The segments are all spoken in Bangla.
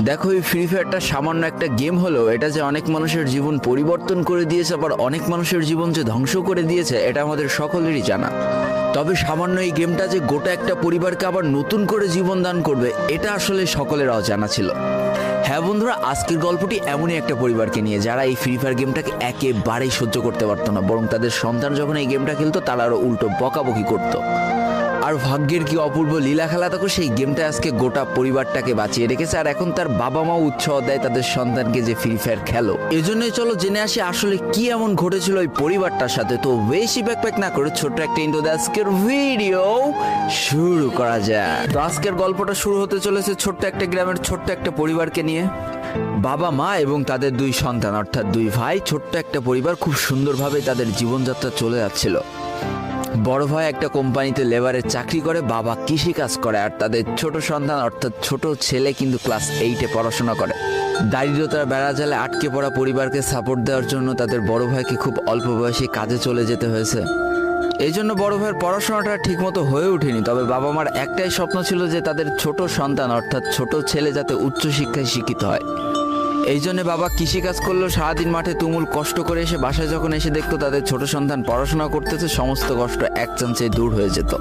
দেখো, এই ফ্রি ফায়ারটা সামান্য একটা গেম হলেও এটা যে অনেক মানুষের জীবন পরিবর্তন করে দিয়েছে, আবার অনেক মানুষের জীবন যে ধ্বংস করে দিয়েছে, এটা আমাদের সকলেরই জানা। তবে সামান্য এই গেমটা যে গোটা একটা পরিবারকে আবার নতুন করে জীবন দান করবে, এটা আসলে সকলের অজানা ছিল। হ্যাঁ বন্ধুরা, আজকের গল্পটি এমনই একটা পরিবারকে নিয়ে যারা এই ফ্রি ফায়ার গেমটাকে একেবারেই সহ্য করতে পারতো না, বরং তাদের সন্তান যখন এই গেমটা খেলতো তারা আরো উল্টো বকাবকি করতো। আর ভাগ্যের কি অপূর্ব লীলা খেলা, তখন সেই গেমটা আজকে গোটা পরিবারটাকে বাঁচিয়ে রেখেছে। আর এখন তার বাবা মাও উৎসাহ দেয় তাদের সন্তানকে যে ফ্রি ফায়ার খেলো। এজন্যই চলো জেনে আসি আসলে কি এমন ঘটেছিল ওই পরিবারটার সাথে। তো বেশি ব্যাকপ্যাক না করে ছোট্ট একটা ইন্ট্রো দিয়ে আজকের ভিডিও শুরু করা যায়। তো আজকের গল্পটা শুরু হতে চলেছে ছোট্ট একটা গ্রামের ছোট্ট একটা পরিবারকে নিয়ে। বাবা মা এবং তাদের দুই সন্তান অর্থাৎ দুই ভাই, ছোট্ট একটা পরিবার, খুব সুন্দরভাবে তাদের জীবনযাত্রা চলে যাচ্ছিল। বড় ভাই একটা কোম্পানিতে লেবারের চাকরি করে, বাবা কৃষি কাজ করে, আর তাদের ছোট সন্তান অর্থাৎ ছোট ছেলে কিন্তু ক্লাস 8-এ পড়াশোনা করে। দারিদ্রতার বেড়াজালে আটকে পড়া পরিবারকে সাপোর্ট দেওয়ার জন্য তাদের বড় ভাইকে খুব অল্প বয়সে কাজে চলে যেতে হয়েছে। এই জন্য বড় ভাইয়ের পড়াশোনাটা ঠিকমতো হয়ে ওঠেনি। তবে বাবা মার একটাই স্বপ্ন ছিল যে তাদের ছোট সন্তান অর্থাৎ ছোট ছেলে যাতে উচ্চশিক্ষায় শিক্ষিত হয়। এই জন্য বাবা কৃষিকাজ করলেও সারাদিন মাঠে তুমুল কষ্ট করে এসে বাসায় যখন এসে দেখতো তাদের ছোট সন্তান পড়াশোনা করতেছে, সমস্ত কষ্ট এক চান্সে দূর হয়ে যেত।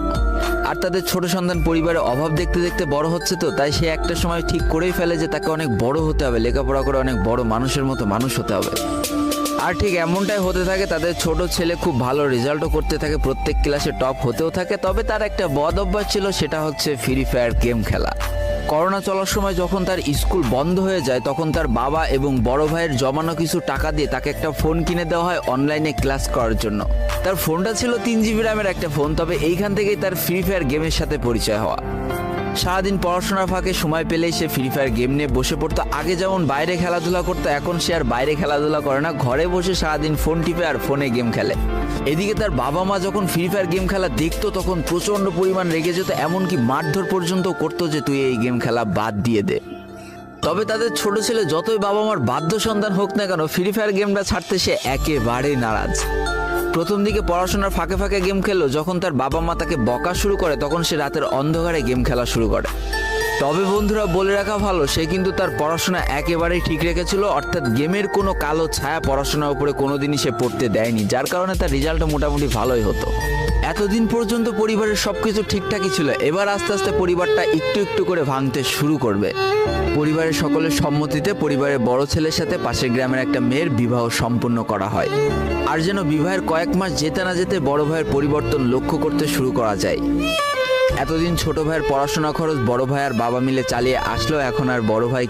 আর তাদের ছোট সন্তান পরিবারের অভাব দেখতে দেখতে বড় হচ্ছে, তো তাই সে একটা সময় ঠিক করেই ফেলে যে তাকে অনেক বড় হতে হবে, লেখাপড়া করে অনেক বড় মানুষের মতো মানুষ হতে হবে। আর ঠিক এমনটাই হতে থাকে। তাদের ছোট ছেলে খুব ভালো রেজাল্টও করতে থাকে, প্রত্যেক ক্লাসে টপ হতেও থাকে। তবে তার একটা বদ অভ্যাস ছিল, সেটা হচ্ছে ফ্রি ফায়ার গেম খেলা। করোনা চলার সময় যখন তার স্কুল বন্ধ হয়ে যায়, তখন তার বাবা এবং বড় ভাইয়ের জমানো কিছু টাকা দিয়ে তাকে একটা ফোন কিনে দেওয়া হয় অনলাইনে ক্লাস করার জন্য। তার ফোনটা ছিল 3 GB র্যামের একটা ফোন। তবে এইখান থেকেই তার ফ্রি ফায়ার গেমের সাথে পরিচয় হওয়া। সারাদিন পড়াশোনার ফাঁকে সময় পেলেই সে ফ্রি ফায়ার গেম নিয়ে বসে পড়তো। আগে যেমন বাইরে খেলাধুলা করতো, এখন সে আর বাইরে খেলাধুলা করে না, ঘরে বসে সারাদিন ফোন টিপে আর ফোনে গেম খেলে। এদিকে তার বাবা মা যখন ফ্রি ফায়ার গেম খেলা দেখতো তখন প্রচন্ড পরিমাণ রেগে যেত, এমনকি মারধর পর্যন্ত করতো যে তুই এই গেম খেলা বাদ দিয়ে দে। তবে তাদের ছোট ছেলে যতই বাবা মার বাধ্য সন্তান হোক না কেন, ফ্রি ফায়ার গেমটা ছাড়তে সে একেবারেই নারাজ। প্রথম দিকে পড়াশোনার ফাঁকে ফাঁকে গেম খেললো, যখন তার বাবা মা তাকে বকা শুরু করে তখন সে রাতের অন্ধকারে গেম খেলা শুরু করে। তবে বন্ধুরা, বলে রাখা ভালো, সে কিন্তু তার পড়াশোনা একেবারেই ঠিক রেখেছিল, অর্থাৎ গেমের কোনো কালো ছায়া পড়াশোনার উপরে কোনোদিনই সে পড়তে দেয়নি, যার কারণে তার রেজাল্টও মোটামুটি ভালোই হতো। এতদিন পর্যন্ত পরিবারের সবকিছু ঠিকঠাকই ছিল। এবার আস্তে আস্তে পরিবারটা একটু একটু করে ভাঙতে শুরু করবে। পরিবারের সকলের সম্মতিতে পরিবারের বড় ছেলের সাথে পাশের গ্রামের একটা মেয়ের বিবাহ সম্পন্ন করা হয়। আর যেন বিবাহের কয়েক মাস যেতে না যেতে বড় ভাইয়ের পরিবর্তন লক্ষ্য করতে শুরু করা যায়। এতদিন ছোট ভাইয়ের পড়াশোনা খরচ বড় ভাই আর বাবা মিলে চালিয়ে আসলেও এখন আর বড় ভাই